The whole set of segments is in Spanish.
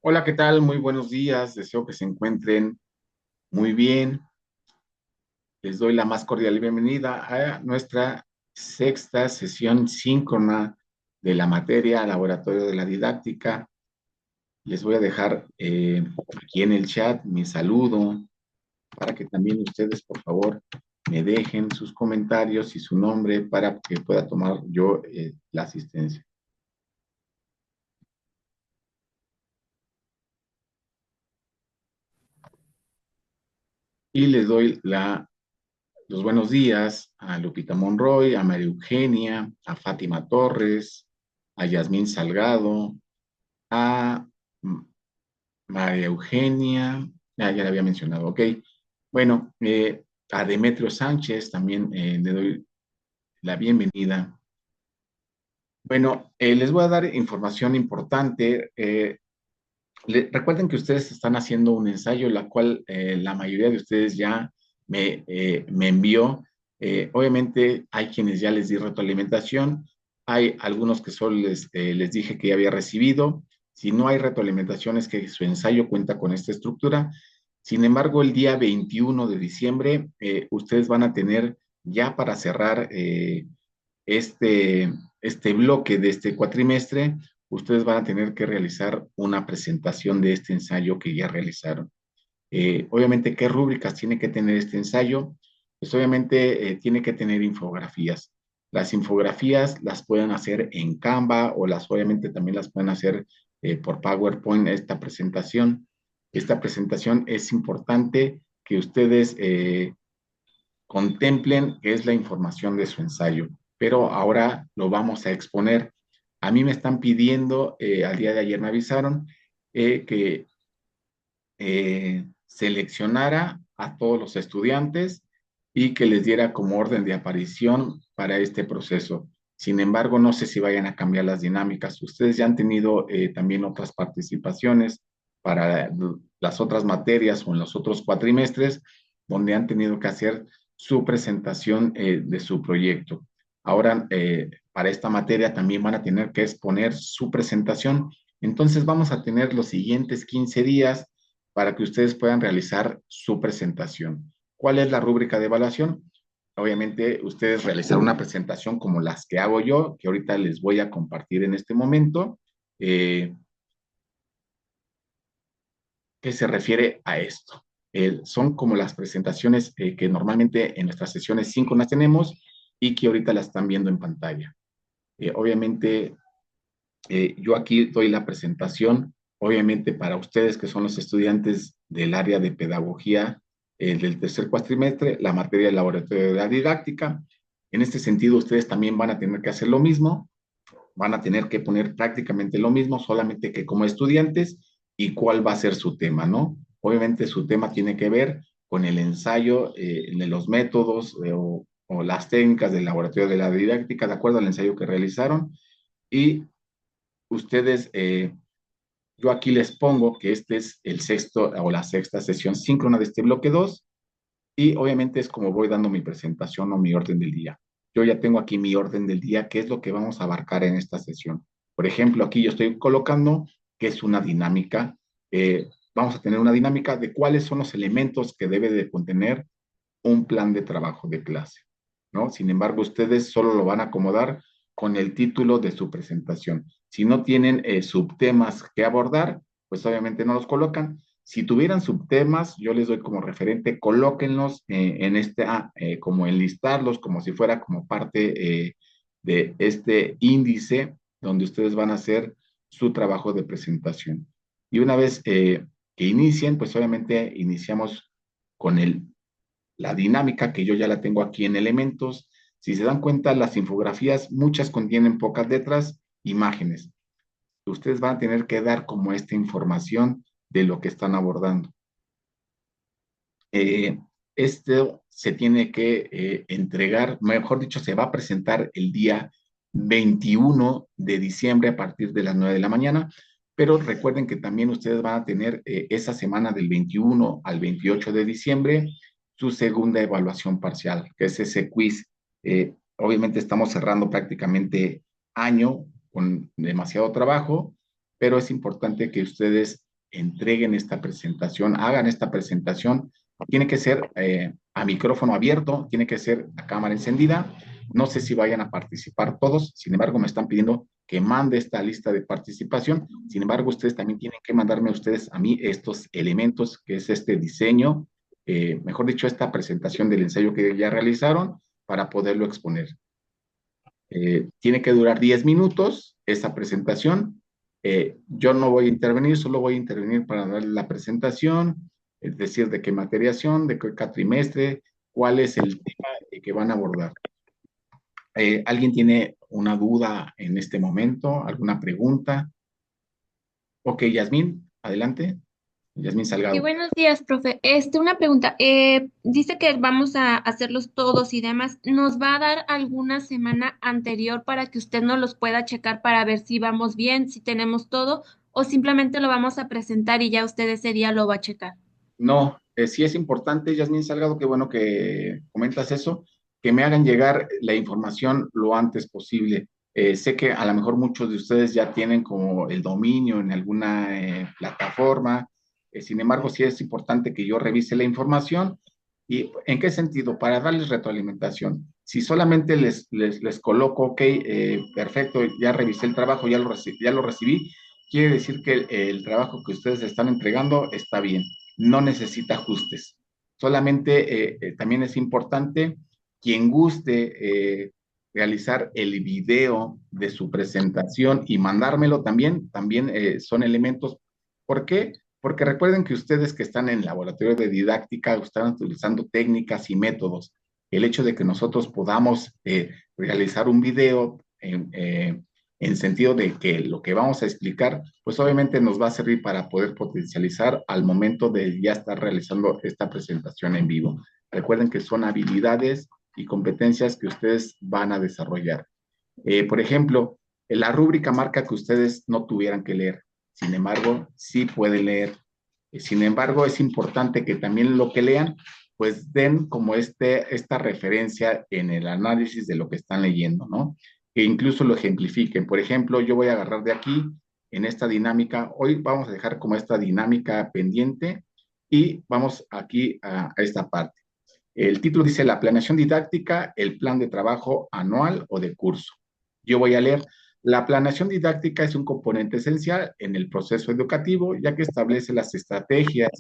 Hola, ¿qué tal? Muy buenos días. Deseo que se encuentren muy bien. Les doy la más cordial bienvenida a nuestra sexta sesión síncrona de la materia Laboratorio de la Didáctica. Les voy a dejar aquí en el chat mi saludo para que también ustedes, por favor, me dejen sus comentarios y su nombre para que pueda tomar yo la asistencia. Y les doy los buenos días a Lupita Monroy, a María Eugenia, a Fátima Torres, a Yasmín Salgado, a María Eugenia, ya la había mencionado, ok. Bueno, a Demetrio Sánchez también le doy la bienvenida. Bueno, les voy a dar información importante. Recuerden que ustedes están haciendo un ensayo, la cual la mayoría de ustedes ya me envió. Obviamente hay quienes ya les di retroalimentación, hay algunos que solo les dije que ya había recibido. Si no hay retroalimentación es que su ensayo cuenta con esta estructura. Sin embargo, el día 21 de diciembre, ustedes van a tener ya para cerrar este, este bloque de este cuatrimestre, ustedes van a tener que realizar una presentación de este ensayo que ya realizaron. Obviamente, ¿qué rúbricas tiene que tener este ensayo? Pues obviamente tiene que tener infografías. Las infografías las pueden hacer en Canva o obviamente también las pueden hacer por PowerPoint, esta presentación. Esta presentación es importante que ustedes contemplen qué es la información de su ensayo, pero ahora lo vamos a exponer. A mí me están pidiendo, al día de ayer me avisaron, que seleccionara a todos los estudiantes y que les diera como orden de aparición para este proceso. Sin embargo, no sé si vayan a cambiar las dinámicas. Ustedes ya han tenido también otras participaciones para las otras materias o en los otros cuatrimestres, donde han tenido que hacer su presentación de su proyecto. Ahora, para esta materia también van a tener que exponer su presentación. Entonces, vamos a tener los siguientes 15 días para que ustedes puedan realizar su presentación. ¿Cuál es la rúbrica de evaluación? Obviamente, ustedes realizar una presentación como las que hago yo, que ahorita les voy a compartir en este momento, eh, que se refiere a esto. Son como las presentaciones que normalmente en nuestras sesiones síncronas tenemos y que ahorita la están viendo en pantalla. Obviamente, yo aquí doy la presentación, obviamente para ustedes que son los estudiantes del área de pedagogía del tercer cuatrimestre, la materia de laboratorio de la didáctica. En este sentido, ustedes también van a tener que hacer lo mismo, van a tener que poner prácticamente lo mismo, solamente que como estudiantes y cuál va a ser su tema, ¿no? Obviamente su tema tiene que ver con el ensayo de los métodos o las técnicas del laboratorio de la didáctica, de acuerdo al ensayo que realizaron, y ustedes, yo aquí les pongo que este es el sexto o la sexta sesión síncrona de este bloque 2 y obviamente es como voy dando mi presentación o mi orden del día. Yo ya tengo aquí mi orden del día, qué es lo que vamos a abarcar en esta sesión. Por ejemplo, aquí yo estoy colocando que es una dinámica. Vamos a tener una dinámica de cuáles son los elementos que debe de contener un plan de trabajo de clase, ¿no? Sin embargo, ustedes solo lo van a acomodar con el título de su presentación. Si no tienen subtemas que abordar, pues obviamente no los colocan. Si tuvieran subtemas, yo les doy como referente, colóquenlos en este, como enlistarlos, como si fuera como parte de este índice donde ustedes van a hacer su trabajo de presentación. Y una vez que inicien, pues obviamente iniciamos con la dinámica que yo ya la tengo aquí en elementos. Si se dan cuenta, las infografías, muchas contienen pocas letras, imágenes. Ustedes van a tener que dar como esta información de lo que están abordando. Eh, Esto se tiene que entregar, mejor dicho, se va a presentar el día 21 de diciembre a partir de las 9 de la mañana, pero recuerden que también ustedes van a tener esa semana del 21 al 28 de diciembre su segunda evaluación parcial, que es ese quiz. Obviamente estamos cerrando prácticamente año con demasiado trabajo, pero es importante que ustedes entreguen esta presentación, hagan esta presentación. Tiene que ser a micrófono abierto, tiene que ser a cámara encendida. No sé si vayan a participar todos, sin embargo, me están pidiendo que mande esta lista de participación. Sin embargo, ustedes también tienen que mandarme a ustedes a mí estos elementos, que es este diseño, mejor dicho, esta presentación del ensayo que ya realizaron para poderlo exponer. Tiene que durar 10 minutos esa presentación. Yo no voy a intervenir, solo voy a intervenir para dar la presentación, es decir, de qué materiación, de qué trimestre, cuál es el tema que van a abordar. ¿Alguien tiene una duda en este momento? ¿Alguna pregunta? Ok, Yasmín, adelante. Yasmín Sí, Salgado. buenos días, profe. Una pregunta. Dice que vamos a hacerlos todos y demás. ¿Nos va a dar alguna semana anterior para que usted nos los pueda checar para ver si vamos bien, si tenemos todo, o simplemente lo vamos a presentar y ya usted ese día lo va a checar? No, sí es importante, Yasmín Salgado, qué bueno que comentas eso, que me hagan llegar la información lo antes posible. Sé que a lo mejor muchos de ustedes ya tienen como el dominio en alguna plataforma, sin embargo, sí es importante que yo revise la información. ¿Y en qué sentido? Para darles retroalimentación. Si solamente les coloco, ok, perfecto, ya revisé el trabajo, ya lo recibí, quiere decir que el trabajo que ustedes están entregando está bien, no necesita ajustes. Solamente también es importante quien guste realizar el video de su presentación y mandármelo también son elementos. ¿Por qué? Porque recuerden que ustedes que están en laboratorio de didáctica están utilizando técnicas y métodos. El hecho de que nosotros podamos realizar un video en sentido de que lo que vamos a explicar, pues obviamente nos va a servir para poder potencializar al momento de ya estar realizando esta presentación en vivo. Recuerden que son habilidades y competencias que ustedes van a desarrollar. Por ejemplo, la rúbrica marca que ustedes no tuvieran que leer, sin embargo, sí pueden leer. Sin embargo, es importante que también lo que lean, pues den como esta referencia en el análisis de lo que están leyendo, ¿no? Que incluso lo ejemplifiquen. Por ejemplo, yo voy a agarrar de aquí, en esta dinámica, hoy vamos a dejar como esta dinámica pendiente y vamos aquí a esta parte. El título dice la planeación didáctica, el plan de trabajo anual o de curso. Yo voy a leer, la planeación didáctica es un componente esencial en el proceso educativo, ya que establece las estrategias,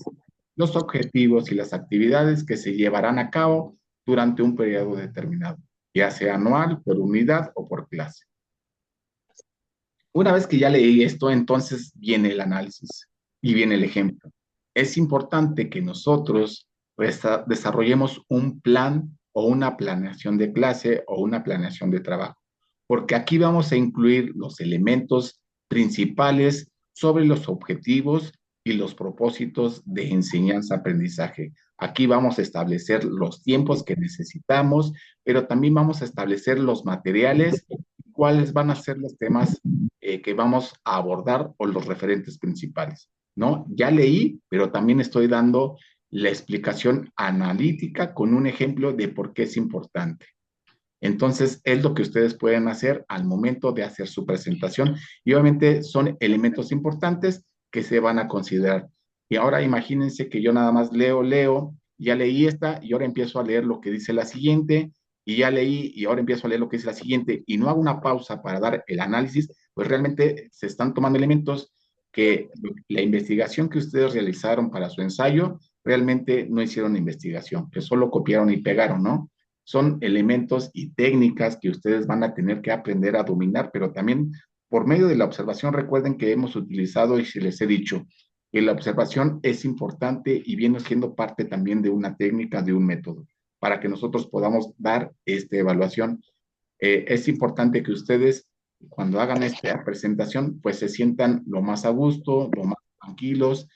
los objetivos y las actividades que se llevarán a cabo durante un periodo determinado, ya sea anual, por unidad o por clase. Una vez que ya leí esto, entonces viene el análisis y viene el ejemplo. Es importante que nosotros pues, desarrollemos un plan o una planeación de clase o una planeación de trabajo, porque aquí vamos a incluir los elementos principales sobre los objetivos y los propósitos de enseñanza-aprendizaje. Aquí vamos a establecer los tiempos que necesitamos, pero también vamos a establecer los materiales, cuáles van a ser los temas que vamos a abordar o los referentes principales, ¿no? Ya leí, pero también estoy dando la explicación analítica con un ejemplo de por qué es importante. Entonces, es lo que ustedes pueden hacer al momento de hacer su presentación y obviamente son elementos importantes que se van a considerar. Y ahora imagínense que yo nada más leo, ya leí esta y ahora empiezo a leer lo que dice la siguiente y ya leí y ahora empiezo a leer lo que dice la siguiente y no hago una pausa para dar el análisis, pues realmente se están tomando elementos que la investigación que ustedes realizaron para su ensayo realmente no hicieron investigación, que solo copiaron y pegaron, ¿no? Son elementos y técnicas que ustedes van a tener que aprender a dominar, pero también por medio de la observación, recuerden que hemos utilizado y se les he dicho que la observación es importante y viene siendo parte también de una técnica, de un método, para que nosotros podamos dar esta evaluación. Es importante que ustedes, cuando hagan esta presentación, pues se sientan lo más a gusto, lo más tranquilos.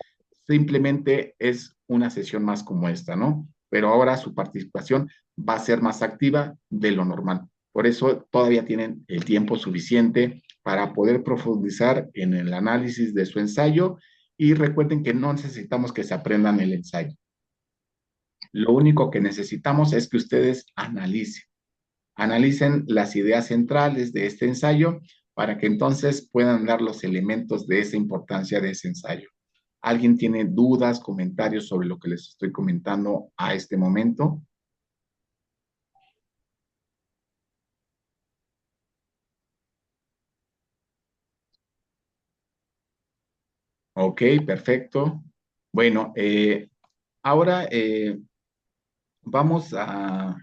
Simplemente es una sesión más como esta, ¿no? Pero ahora su participación va a ser más activa de lo normal. Por eso todavía tienen el tiempo suficiente para poder profundizar en el análisis de su ensayo y recuerden que no necesitamos que se aprendan el ensayo. Lo único que necesitamos es que ustedes analicen las ideas centrales de este ensayo para que entonces puedan dar los elementos de esa importancia de ese ensayo. ¿Alguien tiene dudas, comentarios sobre lo que les estoy comentando a este momento? Ok, perfecto. Bueno, ahora vamos a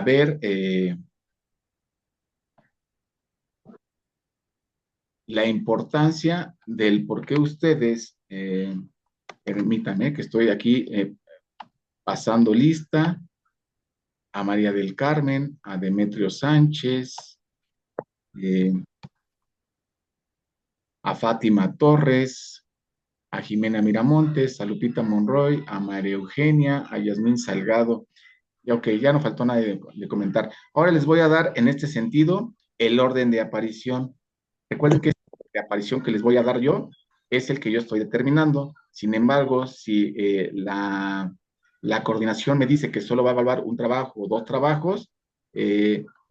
ver la importancia del por qué ustedes, permítanme que estoy aquí pasando lista, a María del Carmen, a Demetrio Sánchez, eh, a Fátima Torres, a Jimena Miramontes, a Lupita Monroy, a María Eugenia, a Yasmín Salgado. Y ok, ya no faltó nada de comentar. Ahora les voy a dar en este sentido el orden de aparición. Recuerden que la aparición que les voy a dar yo es el que yo estoy determinando. Sin embargo, si la coordinación me dice que solo va a evaluar un trabajo o dos trabajos,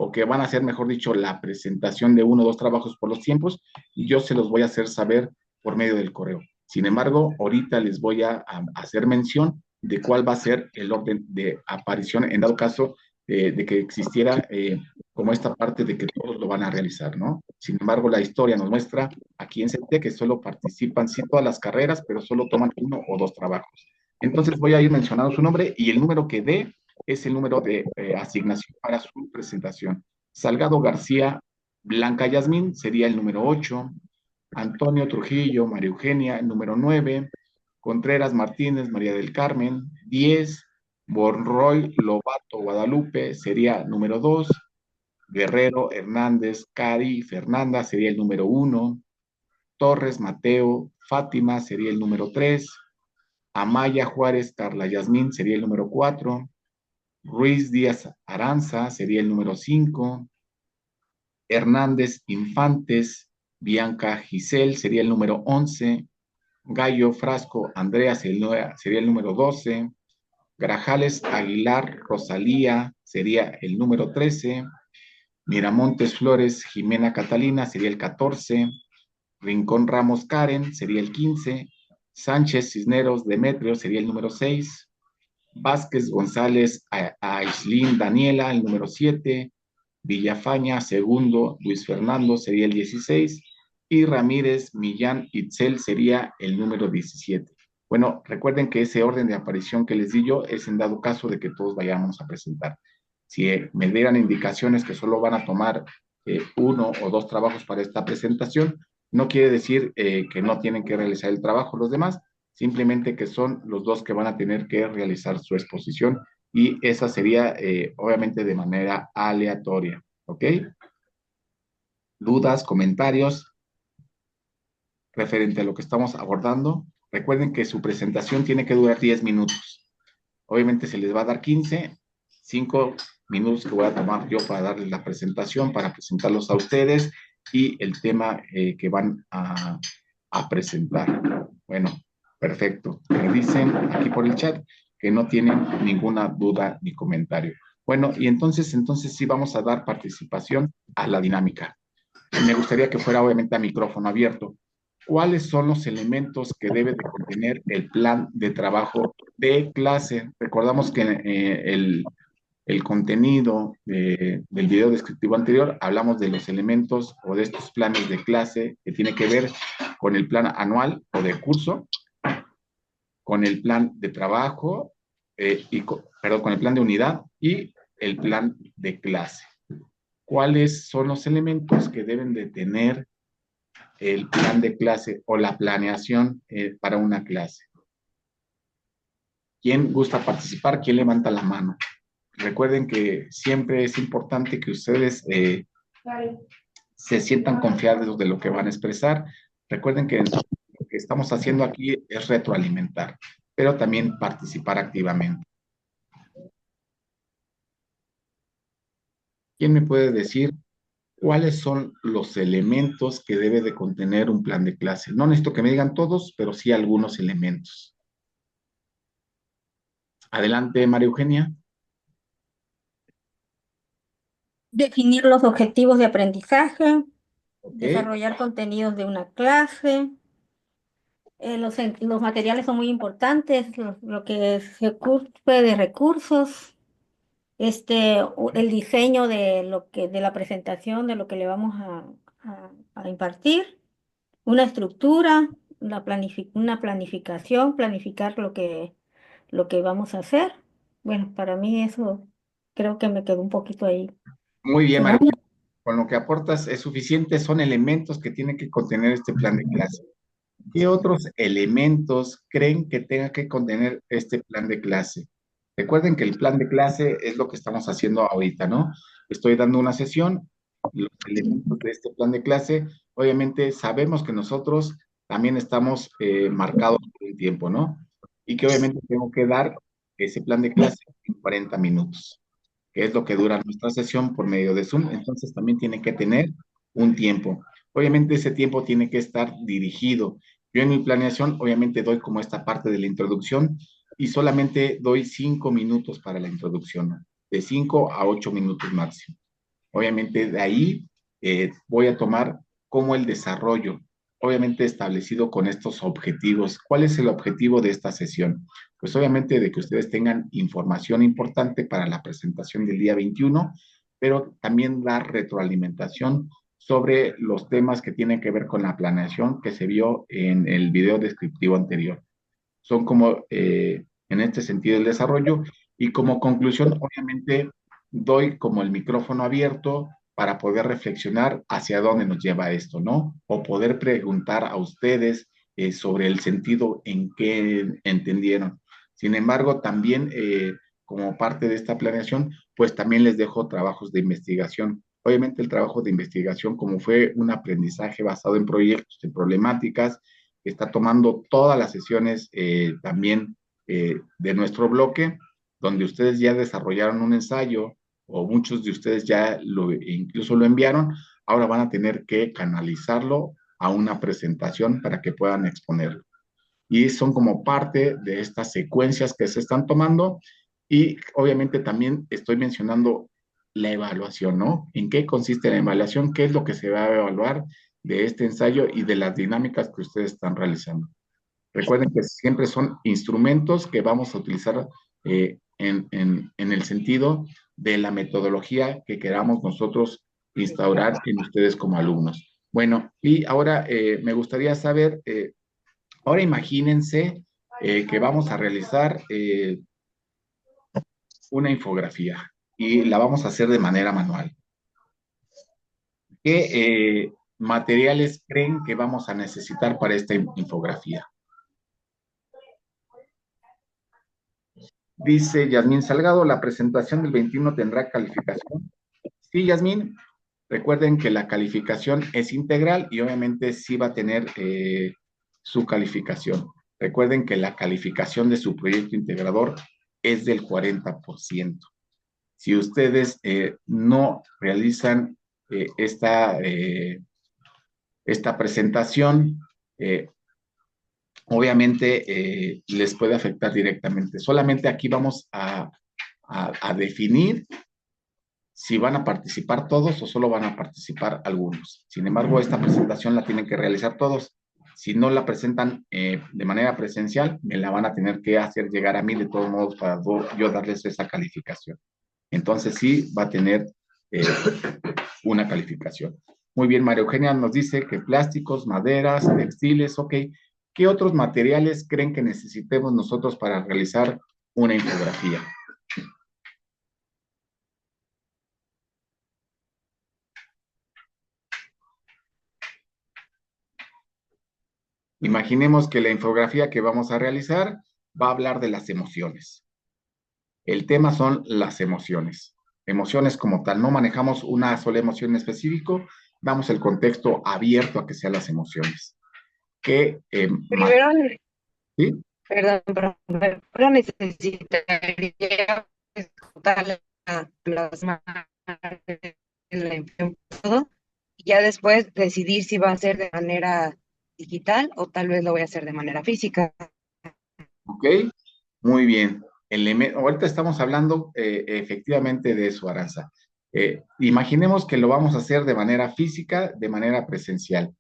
o que van a hacer, mejor dicho, la presentación de uno o dos trabajos por los tiempos, yo se los voy a hacer saber por medio del correo. Sin embargo, ahorita les voy a hacer mención de cuál va a ser el orden de aparición en dado caso de que existiera como esta parte de que todos lo van a realizar, ¿no? Sin embargo, la historia nos muestra aquí en CT que solo participan, sí, todas las carreras, pero solo toman uno o dos trabajos. Entonces voy a ir mencionando su nombre y el número que dé es el número de asignación para su presentación. Salgado García Blanca Yasmín sería el número 8, Antonio Trujillo María Eugenia, el número 9, Contreras Martínez María del Carmen, 10, Borroy Lobato Guadalupe sería número 2, Guerrero Hernández Cari Fernanda sería el número 1, Torres Mateo Fátima sería el número 3, Amaya Juárez Carla Yasmín sería el número 4, Ruiz Díaz Aranza sería el número 5, Hernández Infantes Bianca Giselle sería el número 11, Gallo Frasco Andrea sería el número 12, Grajales Aguilar Rosalía sería el número 13, Miramontes Flores Jimena Catalina sería el 14, Rincón Ramos Karen sería el 15, Sánchez Cisneros Demetrio sería el número 6, Vázquez González Aislin Daniela el número 7, Villafaña segundo Luis Fernando sería el 16 y Ramírez Millán Itzel sería el número 17. Bueno, recuerden que ese orden de aparición que les di yo es en dado caso de que todos vayamos a presentar. Si me dieran indicaciones que solo van a tomar uno o dos trabajos para esta presentación, no quiere decir que no tienen que realizar el trabajo los demás, simplemente que son los dos que van a tener que realizar su exposición y esa sería obviamente de manera aleatoria, ¿ok? Dudas, comentarios referente a lo que estamos abordando. Recuerden que su presentación tiene que durar 10 minutos. Obviamente se les va a dar 5 minutos que voy a tomar yo para darles la presentación, para presentarlos a ustedes y el tema que van a presentar. Bueno, perfecto. Me dicen aquí por el chat que no tienen ninguna duda ni comentario. Bueno, y entonces sí vamos a dar participación a la dinámica. Me gustaría que fuera obviamente a micrófono abierto. ¿Cuáles son los elementos que debe de contener el plan de trabajo de clase? Recordamos que el contenido del video descriptivo anterior hablamos de los elementos o de estos planes de clase que tiene que ver con el plan anual o de curso, con el plan de trabajo, perdón, con el plan de unidad y el plan de clase. ¿Cuáles son los elementos que deben de tener el plan de clase o la planeación para una clase? ¿Quién gusta participar? ¿Quién levanta la mano? Recuerden que siempre es importante que ustedes se sientan confiados de lo que van a expresar. Recuerden que lo que estamos haciendo aquí es retroalimentar, pero también participar activamente. ¿Quién me puede decir cuáles son los elementos que debe de contener un plan de clase? No necesito que me digan todos, pero sí algunos elementos. Adelante, María Eugenia. Definir los objetivos de aprendizaje, Ok, desarrollar contenidos de una clase, los materiales son muy importantes, lo que se ocupe de recursos, el diseño de de la presentación, de lo que le vamos a impartir, una estructura, una planificación, planificar lo que vamos a hacer. Bueno, para mí eso creo que me quedó un poquito ahí. Muy bien, Como Mario. Con lo que aportas es suficiente, son elementos que tiene que contener este plan de clase. ¿Qué otros elementos creen que tenga que contener este plan de clase? Recuerden que el plan de clase es lo que estamos haciendo ahorita, ¿no? Estoy dando una sesión, los elementos de este plan de clase, obviamente sabemos que nosotros también estamos marcados por un tiempo, ¿no? Y que obviamente tengo que dar ese plan de clase en 40 minutos, que es lo que dura nuestra sesión por medio de Zoom, entonces también tiene que tener un tiempo. Obviamente ese tiempo tiene que estar dirigido. Yo en mi planeación obviamente doy como esta parte de la introducción y solamente doy 5 minutos para la introducción, ¿no? De 5 a 8 minutos máximo. Obviamente de ahí voy a tomar como el desarrollo, obviamente establecido con estos objetivos. ¿Cuál es el objetivo de esta sesión? Pues obviamente de que ustedes tengan información importante para la presentación del día 21, pero también dar retroalimentación sobre los temas que tienen que ver con la planeación que se vio en el video descriptivo anterior. Son como en este sentido el desarrollo y como conclusión, obviamente, doy como el micrófono abierto para poder reflexionar hacia dónde nos lleva esto, ¿no? O poder preguntar a ustedes sobre el sentido en que entendieron. Sin embargo, también como parte de esta planeación, pues también les dejo trabajos de investigación. Obviamente el trabajo de investigación, como fue un aprendizaje basado en proyectos, en problemáticas, está tomando todas las sesiones también de nuestro bloque, donde ustedes ya desarrollaron un ensayo o muchos de ustedes ya incluso lo enviaron, ahora van a tener que canalizarlo a una presentación para que puedan exponerlo. Y son como parte de estas secuencias que se están tomando y obviamente también estoy mencionando la evaluación, ¿no? ¿En qué consiste la evaluación? ¿Qué es lo que se va a evaluar de este ensayo y de las dinámicas que ustedes están realizando? Recuerden que siempre son instrumentos que vamos a utilizar en el sentido de la metodología que queramos nosotros instaurar en ustedes como alumnos. Bueno, y ahora me gustaría saber, ahora imagínense que vamos a realizar una infografía y la vamos a hacer de manera manual. ¿Qué materiales creen que vamos a necesitar para esta infografía? Dice Yasmín Salgado, la presentación del 21 tendrá calificación. Sí, Yasmín, recuerden que la calificación es integral y obviamente sí va a tener su calificación. Recuerden que la calificación de su proyecto integrador es del 40%. Si ustedes no realizan esta presentación, obviamente les puede afectar directamente. Solamente aquí vamos a definir si van a participar todos o solo van a participar algunos. Sin embargo, esta presentación la tienen que realizar todos. Si no la presentan de manera presencial, me la van a tener que hacer llegar a mí de todos modos para yo darles esa calificación. Entonces sí va a tener eh, una calificación. Muy bien, María Eugenia nos dice que plásticos, maderas, textiles, ok. ¿Qué otros materiales creen que necesitemos nosotros para realizar una infografía? Imaginemos que la infografía que vamos a realizar va a hablar de las emociones. El tema son las emociones. Emociones como tal, no manejamos una sola emoción en específico, damos el contexto abierto a que sean las emociones. Que, Primero, ¿sí? perdón, pero necesitaría ejecutar plasmar la información todo, y ya después decidir si va a ser de manera digital o tal vez lo voy a hacer de manera física. Ok, muy bien. Ahorita estamos hablando efectivamente de eso, Aranza. Imaginemos que lo vamos a hacer de manera física, de manera presencial.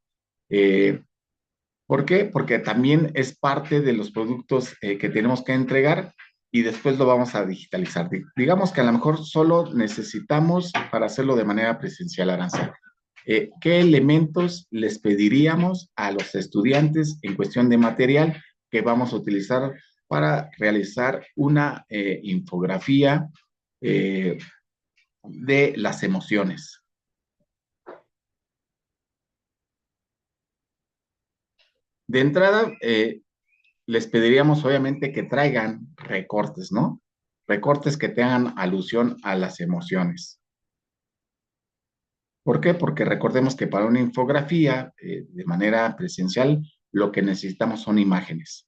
Eh, ¿Por qué? Porque también es parte de los productos que tenemos que entregar y después lo vamos a digitalizar. Digamos que a lo mejor solo necesitamos para hacerlo de manera presencial, Aranza. ¿Qué elementos les pediríamos a los estudiantes en cuestión de material que vamos a utilizar para realizar una infografía de las emociones? De entrada, les pediríamos obviamente que traigan recortes, ¿no? Recortes que tengan alusión a las emociones. ¿Por qué? Porque recordemos que para una infografía de manera presencial, lo que necesitamos son imágenes.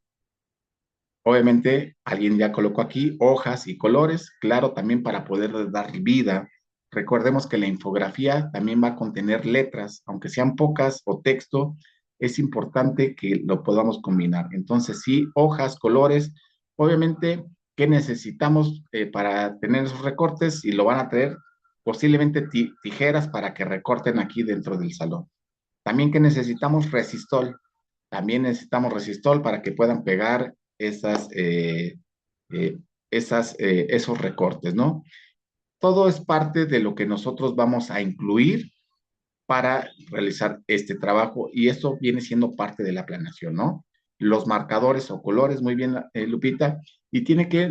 Obviamente, alguien ya colocó aquí hojas y colores, claro, también para poder dar vida. Recordemos que la infografía también va a contener letras, aunque sean pocas o texto, es importante que lo podamos combinar. Entonces, sí, hojas, colores, obviamente, ¿qué necesitamos para tener esos recortes? Y lo van a traer posiblemente tijeras para que recorten aquí dentro del salón. También que necesitamos resistol. También necesitamos resistol para que puedan pegar eh, esos recortes, ¿no? Todo es parte de lo que nosotros vamos a incluir para realizar este trabajo y eso viene siendo parte de la planeación, ¿no? Los marcadores o colores, muy bien, Lupita, y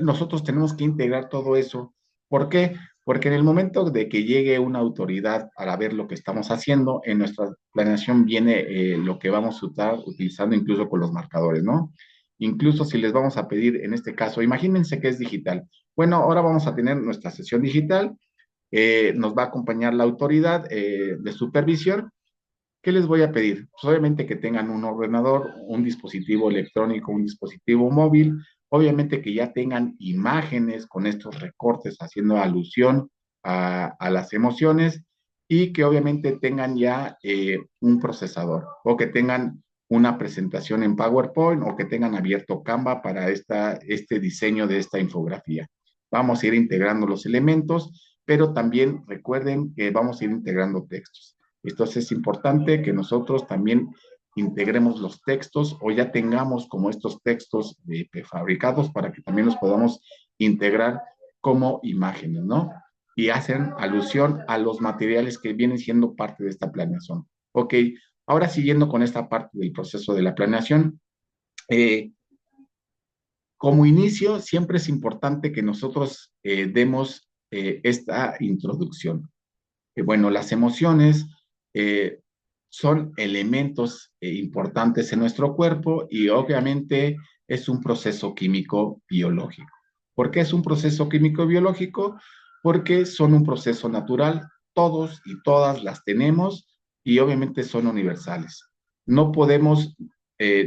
nosotros tenemos que integrar todo eso. ¿Por qué? Porque en el momento de que llegue una autoridad para ver lo que estamos haciendo, en nuestra planeación viene lo que vamos a estar utilizando incluso con los marcadores, ¿no? Incluso si les vamos a pedir, en este caso, imagínense que es digital. Bueno, ahora vamos a tener nuestra sesión digital, nos va a acompañar la autoridad de supervisión. ¿Qué les voy a pedir? Pues obviamente que tengan un ordenador, un dispositivo electrónico, un dispositivo móvil, obviamente que ya tengan imágenes con estos recortes haciendo alusión a las emociones y que obviamente tengan ya un procesador o que tengan una presentación en PowerPoint o que tengan abierto Canva para este diseño de esta infografía. Vamos a ir integrando los elementos, pero también recuerden que vamos a ir integrando textos. Entonces es importante que nosotros también integremos los textos o ya tengamos como estos textos prefabricados para que también los podamos integrar como imágenes, ¿no? Y hacen alusión a los materiales que vienen siendo parte de esta planeación. Ok, ahora siguiendo con esta parte del proceso de la planeación, eh, como inicio siempre es importante que nosotros demos esta introducción. Bueno, las emociones eh, son elementos importantes en nuestro cuerpo y obviamente es un proceso químico biológico. ¿Por qué es un proceso químico biológico? Porque son un proceso natural, todos y todas las tenemos y obviamente son universales. No podemos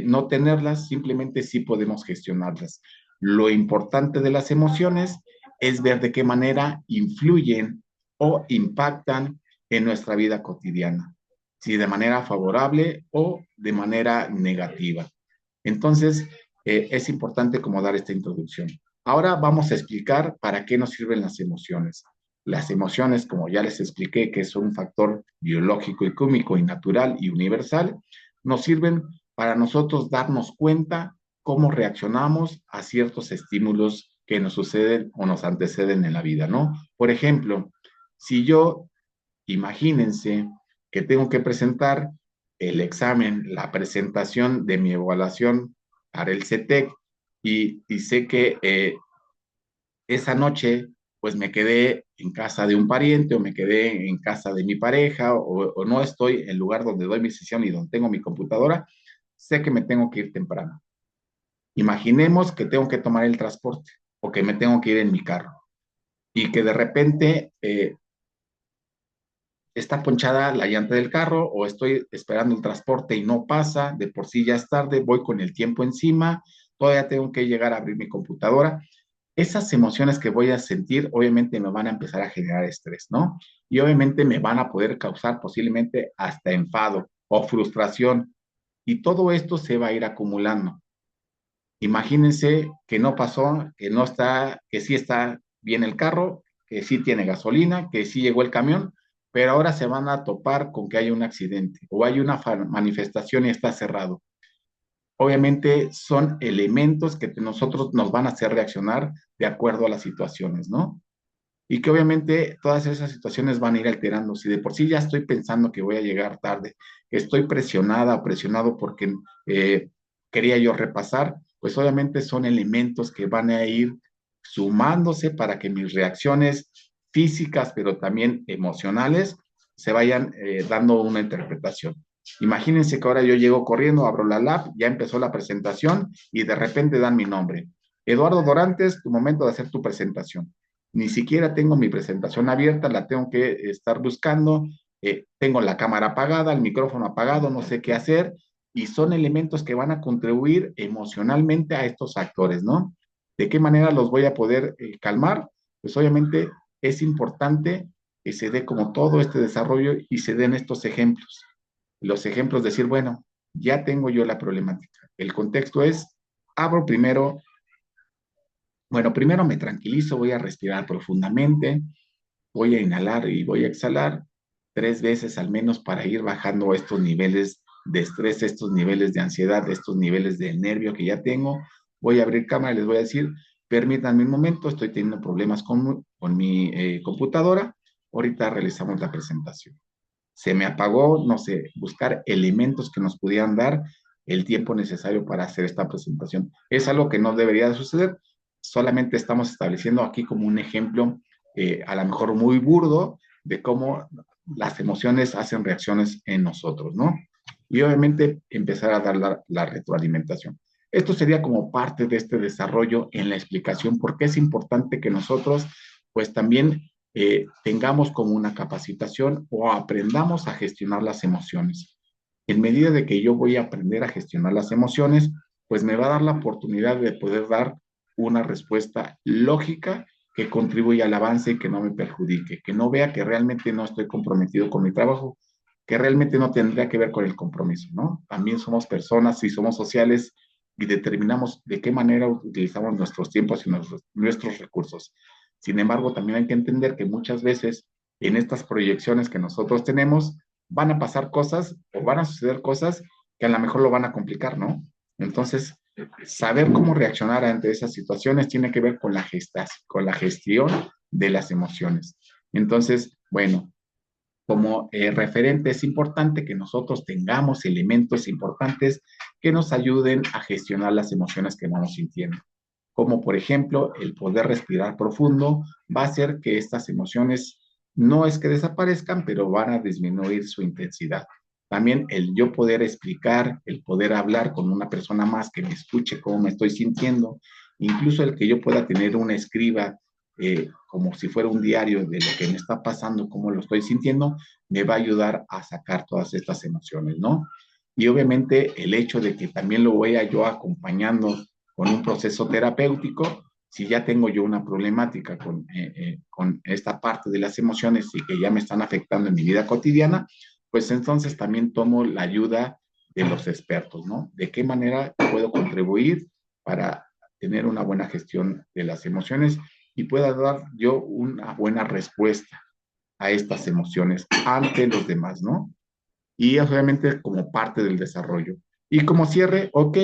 no tenerlas, simplemente sí podemos gestionarlas. Lo importante de las emociones es ver de qué manera influyen o impactan en nuestra vida cotidiana, si de manera favorable o de manera negativa. Entonces, es importante como dar esta introducción. Ahora vamos a explicar para qué nos sirven las emociones. Las emociones, como ya les expliqué, que son un factor biológico y químico y natural y universal, nos sirven para nosotros darnos cuenta cómo reaccionamos a ciertos estímulos que nos suceden o nos anteceden en la vida, ¿no? Por ejemplo, si yo, imagínense que tengo que presentar el examen, la presentación de mi evaluación para el CETEC y sé que esa noche pues me quedé en casa de un pariente o me quedé en casa de mi pareja o no estoy en el lugar donde doy mi sesión y donde tengo mi computadora, sé que me tengo que ir temprano. Imaginemos que tengo que tomar el transporte o que me tengo que ir en mi carro y que de repente está ponchada la llanta del carro o estoy esperando el transporte y no pasa, de por sí ya es tarde, voy con el tiempo encima, todavía tengo que llegar a abrir mi computadora. Esas emociones que voy a sentir obviamente me van a empezar a generar estrés, ¿no? Y obviamente me van a poder causar posiblemente hasta enfado o frustración y todo esto se va a ir acumulando. Imagínense que no pasó, que no está, que sí está bien el carro, que sí tiene gasolina, que sí llegó el camión, pero ahora se van a topar con que hay un accidente o hay una manifestación y está cerrado. obviamente son elementos que nosotros nos van a hacer reaccionar de acuerdo a las situaciones, ¿no? Y que obviamente todas esas situaciones van a ir alterando. Si de por sí ya estoy pensando que voy a llegar tarde, que estoy presionada o presionado porque quería yo repasar, pues obviamente son elementos que van a ir sumándose para que mis reacciones físicas, pero también emocionales, se vayan dando una interpretación. Imagínense que ahora yo llego corriendo, abro la lab, ya empezó la presentación y de repente dan mi nombre. Eduardo Dorantes, tu momento de hacer tu presentación. Ni siquiera tengo mi presentación abierta, la tengo que estar buscando, tengo la cámara apagada, el micrófono apagado, no sé qué hacer, y son elementos que van a contribuir emocionalmente a estos actores, ¿no? ¿De qué manera los voy a poder calmar? Pues obviamente es importante que se dé como todo este desarrollo y se den estos ejemplos. Los ejemplos, decir, bueno, ya tengo yo la problemática. El contexto es, abro primero, bueno, primero me tranquilizo, voy a respirar profundamente, voy a inhalar y voy a exhalar 3 veces al menos para ir bajando estos niveles de estrés, estos niveles de ansiedad, estos niveles de nervio que ya tengo. Voy a abrir cámara y les voy a decir, permítanme un momento, estoy teniendo problemas con mi computadora, ahorita realizamos la presentación. Se me apagó, no sé, buscar elementos que nos pudieran dar el tiempo necesario para hacer esta presentación. Es algo que no debería de suceder, solamente estamos estableciendo aquí como un ejemplo, a lo mejor muy burdo, de cómo las emociones hacen reacciones en nosotros, ¿no? Y obviamente empezar a dar la retroalimentación. Esto sería como parte de este desarrollo en la explicación, porque es importante que nosotros, pues también tengamos como una capacitación o aprendamos a gestionar las emociones. En medida de que yo voy a aprender a gestionar las emociones, pues me va a dar la oportunidad de poder dar una respuesta lógica que contribuya al avance y que no me perjudique, que no vea que realmente no estoy comprometido con mi trabajo, que realmente no tendría que ver con el compromiso, ¿no? También somos personas y somos sociales y determinamos de qué manera utilizamos nuestros tiempos y nuestros recursos. Sin embargo, también hay que entender que muchas veces en estas proyecciones que nosotros tenemos van a pasar cosas o van a suceder cosas que a lo mejor lo van a complicar, ¿no? Entonces, saber cómo reaccionar ante esas situaciones tiene que ver con con la gestión de las emociones. Entonces, bueno, como referente es importante que nosotros tengamos elementos importantes que nos ayuden a gestionar las emociones que vamos sintiendo. Como por ejemplo, el poder respirar profundo va a hacer que estas emociones no es que desaparezcan, pero van a disminuir su intensidad. También el yo poder explicar, el poder hablar con una persona más que me escuche cómo me estoy sintiendo, incluso el que yo pueda tener una escriba como si fuera un diario de lo que me está pasando, cómo lo estoy sintiendo, me va a ayudar a sacar todas estas emociones, ¿no? Y obviamente el hecho de que también lo voy a yo acompañando con un proceso terapéutico, si ya tengo yo una problemática con esta parte de las emociones y que ya me están afectando en mi vida cotidiana, pues entonces también tomo la ayuda de los expertos, ¿no? ¿De qué manera puedo contribuir para tener una buena gestión de las emociones y pueda dar yo una buena respuesta a estas emociones ante los demás, ¿no? Y obviamente como parte del desarrollo. Y como cierre, ok,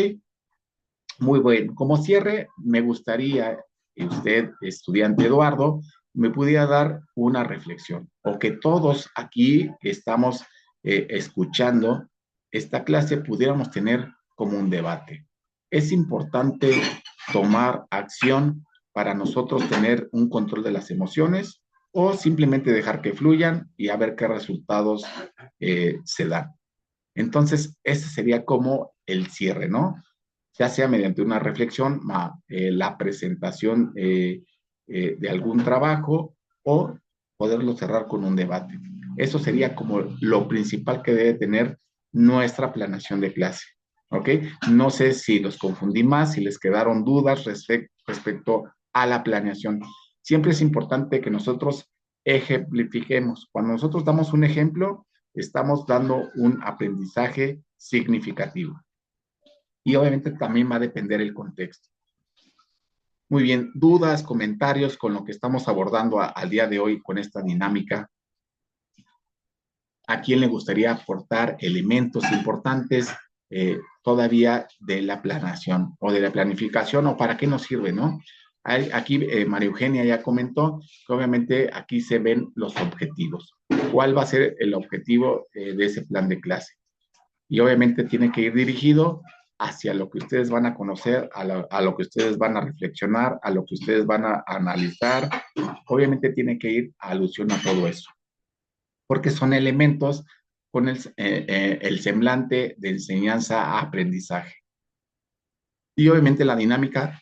muy bueno. Como cierre, me gustaría que usted, estudiante Eduardo, me pudiera dar una reflexión o que todos aquí que estamos escuchando esta clase pudiéramos tener como un debate. Es importante tomar acción para nosotros tener un control de las emociones o simplemente dejar que fluyan y a ver qué resultados se dan. Entonces, ese sería como el cierre, ¿no? Ya sea mediante una reflexión, la presentación de algún trabajo o poderlo cerrar con un debate. Eso sería como lo principal que debe tener nuestra planeación de clase. ¿Ok? No sé si los confundí más, si les quedaron dudas respecto a la planeación. Siempre es importante que nosotros ejemplifiquemos. Cuando nosotros damos un ejemplo, estamos dando un aprendizaje significativo. Y obviamente también va a depender el contexto. Muy bien, dudas, comentarios con lo que estamos abordando al día de hoy con esta dinámica. ¿A quién le gustaría aportar elementos importantes todavía de la planeación o de la planificación o para qué nos sirve, ¿no? Aquí María Eugenia ya comentó que obviamente aquí se ven los objetivos. ¿Cuál va a ser el objetivo de ese plan de clase? Y obviamente tiene que ir dirigido hacia lo que ustedes van a conocer, a lo que ustedes van a reflexionar, a lo que ustedes van a analizar. Obviamente tiene que ir a alusión a todo eso, porque son elementos con el semblante de enseñanza a aprendizaje. Y obviamente la dinámica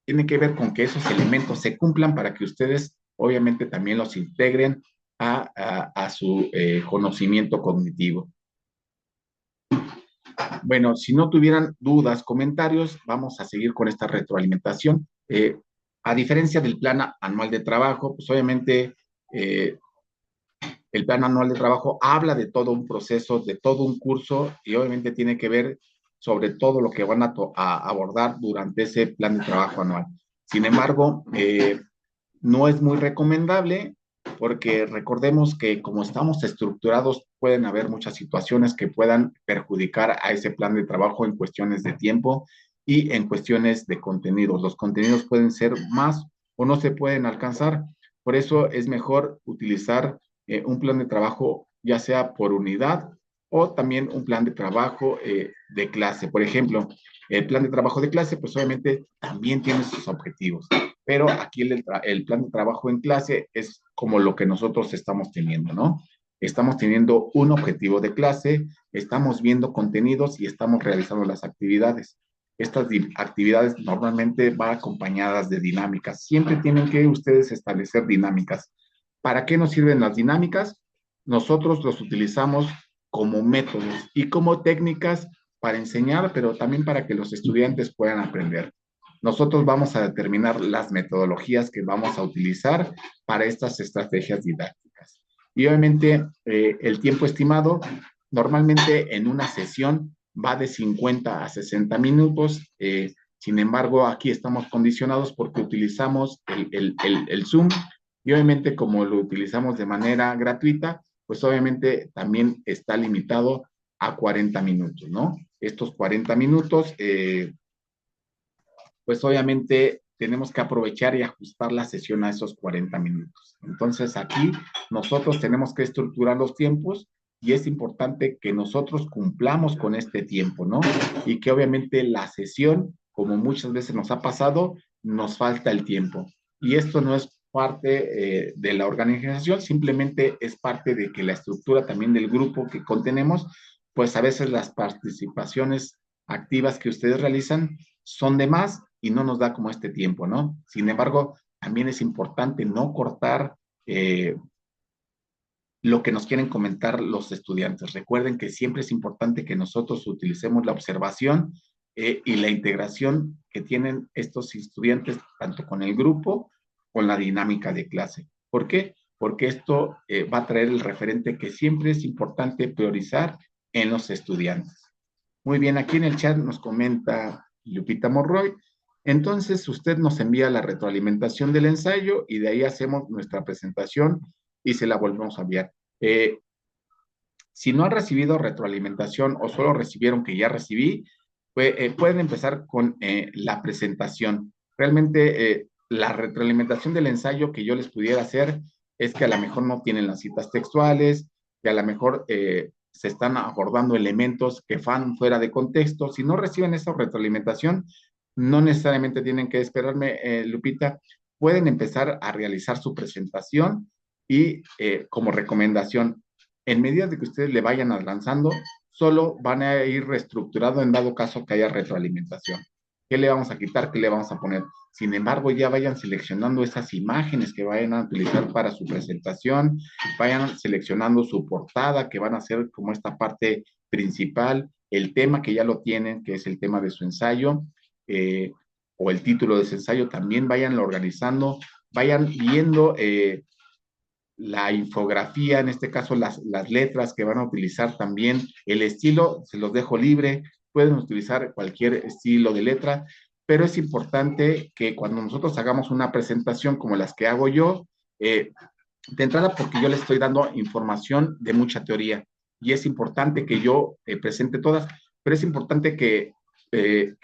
tiene que ver con que esos elementos se cumplan para que ustedes obviamente también los integren a su conocimiento cognitivo. Bueno, si no tuvieran dudas, comentarios, vamos a seguir con esta retroalimentación. A diferencia del plan anual de trabajo, pues obviamente el plan anual de trabajo habla de todo un proceso, de todo un curso y obviamente tiene que ver sobre todo lo que van a abordar durante ese plan de trabajo anual. Sin embargo, no es muy recomendable porque recordemos que como estamos estructurados, pueden haber muchas situaciones que puedan perjudicar a ese plan de trabajo en cuestiones de tiempo y en cuestiones de contenidos. Los contenidos pueden ser más o no se pueden alcanzar. Por eso es mejor utilizar un plan de trabajo ya sea por unidad o también un plan de trabajo de clase. Por ejemplo, el plan de trabajo de clase, pues obviamente también tiene sus objetivos, pero aquí el plan de trabajo en clase es como lo que nosotros estamos teniendo, ¿no? Estamos teniendo un objetivo de clase, estamos viendo contenidos y estamos realizando las actividades. Estas actividades normalmente van acompañadas de dinámicas. Siempre tienen que ustedes establecer dinámicas. ¿Para qué nos sirven las dinámicas? Nosotros los utilizamos como métodos y como técnicas para enseñar, pero también para que los estudiantes puedan aprender. Nosotros vamos a determinar las metodologías que vamos a utilizar para estas estrategias didácticas. Y obviamente el tiempo estimado normalmente en una sesión va de 50 a 60 minutos. Sin embargo, aquí estamos condicionados porque utilizamos el Zoom y obviamente como lo utilizamos de manera gratuita, pues obviamente también está limitado a 40 minutos, ¿no? Estos 40 minutos, pues obviamente tenemos que aprovechar y ajustar la sesión a esos 40 minutos. Entonces aquí nosotros tenemos que estructurar los tiempos y es importante que nosotros cumplamos con este tiempo, ¿no? Y que obviamente la sesión, como muchas veces nos ha pasado, nos falta el tiempo. Y esto no es parte de la organización, simplemente es parte de que la estructura también del grupo que contenemos, pues a veces las participaciones activas que ustedes realizan son de más y no nos da como este tiempo, ¿no? Sin embargo, también es importante no cortar lo que nos quieren comentar los estudiantes. Recuerden que siempre es importante que nosotros utilicemos la observación y la integración que tienen estos estudiantes tanto con el grupo, con la dinámica de clase. ¿Por qué? Porque esto va a traer el referente que siempre es importante priorizar en los estudiantes. Muy bien, aquí en el chat nos comenta Lupita Morroy. Entonces, usted nos envía la retroalimentación del ensayo y de ahí hacemos nuestra presentación y se la volvemos a enviar. Si no han recibido retroalimentación o solo recibieron que ya recibí, pues, pueden empezar con la presentación. Realmente, la retroalimentación del ensayo que yo les pudiera hacer es que a lo mejor no tienen las citas textuales, que a lo mejor se están abordando elementos que van fuera de contexto. Si no reciben esa retroalimentación, no necesariamente tienen que esperarme, Lupita, pueden empezar a realizar su presentación y como recomendación, en medida de que ustedes le vayan lanzando, solo van a ir reestructurando en dado caso que haya retroalimentación. ¿Qué le vamos a quitar? ¿Qué le vamos a poner? Sin embargo, ya vayan seleccionando esas imágenes que vayan a utilizar para su presentación, vayan seleccionando su portada, que van a ser como esta parte principal, el tema que ya lo tienen, que es el tema de su ensayo, o el título de ese ensayo, también vayan organizando, vayan viendo la infografía, en este caso las letras que van a utilizar también, el estilo, se los dejo libre, pueden utilizar cualquier estilo de letra, pero es importante que cuando nosotros hagamos una presentación como las que hago yo, de entrada porque yo les estoy dando información de mucha teoría y es importante que yo presente todas, pero es importante que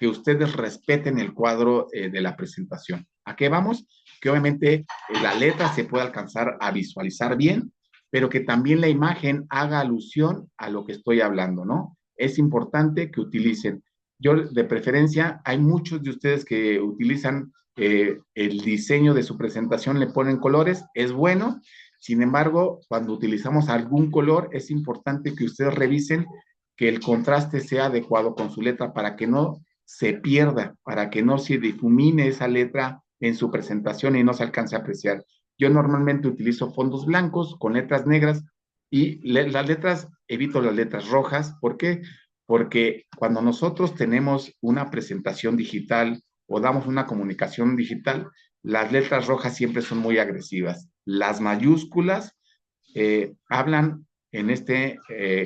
ustedes respeten el cuadro de la presentación. ¿A qué vamos? Que obviamente la letra se puede alcanzar a visualizar bien, pero que también la imagen haga alusión a lo que estoy hablando, ¿no? Es importante que utilicen. Yo, de preferencia, hay muchos de ustedes que utilizan el diseño de su presentación, le ponen colores, es bueno. Sin embargo, cuando utilizamos algún color, es importante que ustedes revisen que el contraste sea adecuado con su letra para que no se pierda, para que no se difumine esa letra en su presentación y no se alcance a apreciar. Yo normalmente utilizo fondos blancos con letras negras y las letras, evito las letras rojas. ¿Por qué? Porque cuando nosotros tenemos una presentación digital o damos una comunicación digital, las letras rojas siempre son muy agresivas. Las mayúsculas hablan en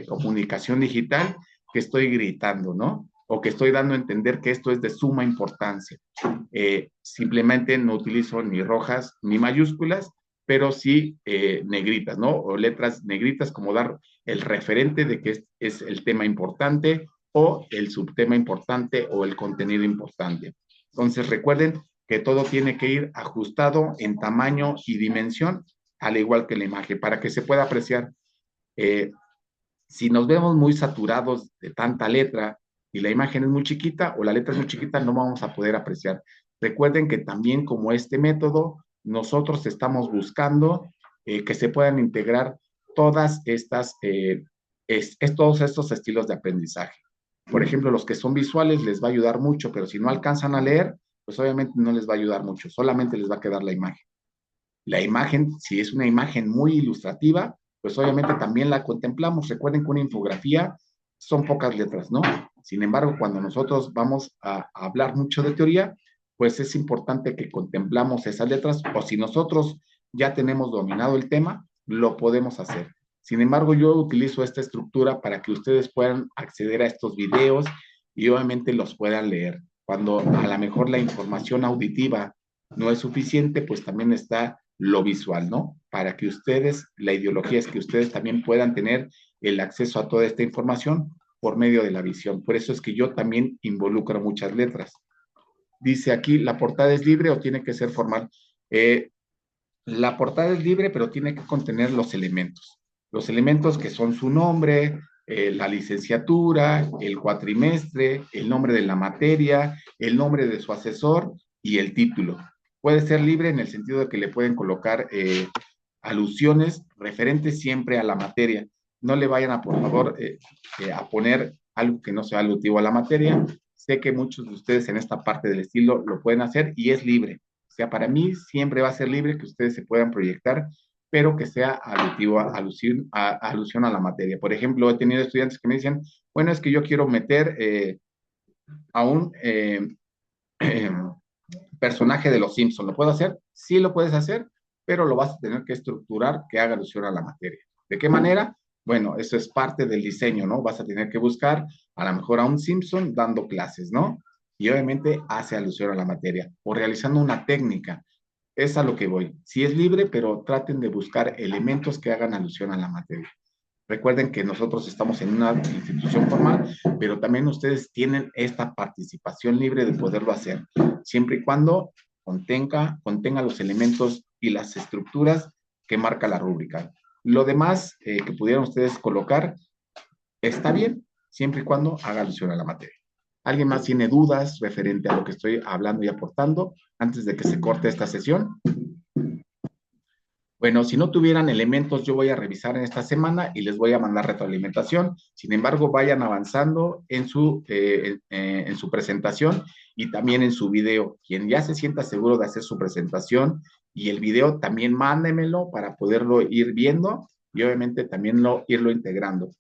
comunicación digital que estoy gritando, ¿no? O que estoy dando a entender que esto es de suma importancia. Simplemente no utilizo ni rojas ni mayúsculas, pero sí negritas, ¿no? O letras negritas, como dar el referente de que es el tema importante o el subtema importante o el contenido importante. Entonces, recuerden que todo tiene que ir ajustado en tamaño y dimensión, al igual que la imagen, para que se pueda apreciar. Si nos vemos muy saturados de tanta letra y la imagen es muy chiquita o la letra es muy chiquita, no vamos a poder apreciar. Recuerden que también como este método, nosotros estamos buscando que se puedan integrar todas estas, todos estos estilos de aprendizaje. Por ejemplo, los que son visuales les va a ayudar mucho, pero si no alcanzan a leer, pues obviamente no les va a ayudar mucho, solamente les va a quedar la imagen. La imagen, si es una imagen muy ilustrativa, pues obviamente también la contemplamos. Recuerden que una infografía son pocas letras, ¿no? Sin embargo, cuando nosotros vamos a hablar mucho de teoría, pues es importante que contemplamos esas letras, o si nosotros ya tenemos dominado el tema, lo podemos hacer. Sin embargo, yo utilizo esta estructura para que ustedes puedan acceder a estos videos y obviamente los puedan leer. Cuando a lo mejor la información auditiva no es suficiente, pues también está lo visual, ¿no? Para que ustedes, la ideología es que ustedes también puedan tener el acceso a toda esta información por medio de la visión. Por eso es que yo también involucro muchas letras. Dice aquí, ¿la portada es libre o tiene que ser formal? La portada es libre, pero tiene que contener los elementos. Los elementos que son su nombre, la licenciatura, el cuatrimestre, el nombre de la materia, el nombre de su asesor y el título. Puede ser libre en el sentido de que le pueden colocar alusiones referentes siempre a la materia. No le vayan a, por favor, a poner algo que no sea alutivo a la materia. Sé que muchos de ustedes en esta parte del estilo lo pueden hacer y es libre. O sea, para mí siempre va a ser libre que ustedes se puedan proyectar, pero que sea alutivo, alusión a la materia. Por ejemplo, he tenido estudiantes que me dicen, bueno, es que yo quiero meter a un personaje de los Simpsons. ¿Lo puedo hacer? Sí lo puedes hacer, pero lo vas a tener que estructurar que haga alusión a la materia. ¿De qué manera? Bueno, eso es parte del diseño, ¿no? Vas a tener que buscar a lo mejor a un Simpson dando clases, ¿no? Y obviamente hace alusión a la materia o realizando una técnica. Es a lo que voy. Sí es libre, pero traten de buscar elementos que hagan alusión a la materia. Recuerden que nosotros estamos en una institución formal, pero también ustedes tienen esta participación libre de poderlo hacer, siempre y cuando contenga los elementos y las estructuras que marca la rúbrica. Lo demás que pudieran ustedes colocar está bien, siempre y cuando haga alusión a la materia. ¿Alguien más tiene dudas referente a lo que estoy hablando y aportando antes de que se corte esta sesión? Bueno, si no tuvieran elementos, yo voy a revisar en esta semana y les voy a mandar retroalimentación. Sin embargo, vayan avanzando en su presentación y también en su video. Quien ya se sienta seguro de hacer su presentación y el video, también mándemelo para poderlo ir viendo y obviamente también irlo integrando.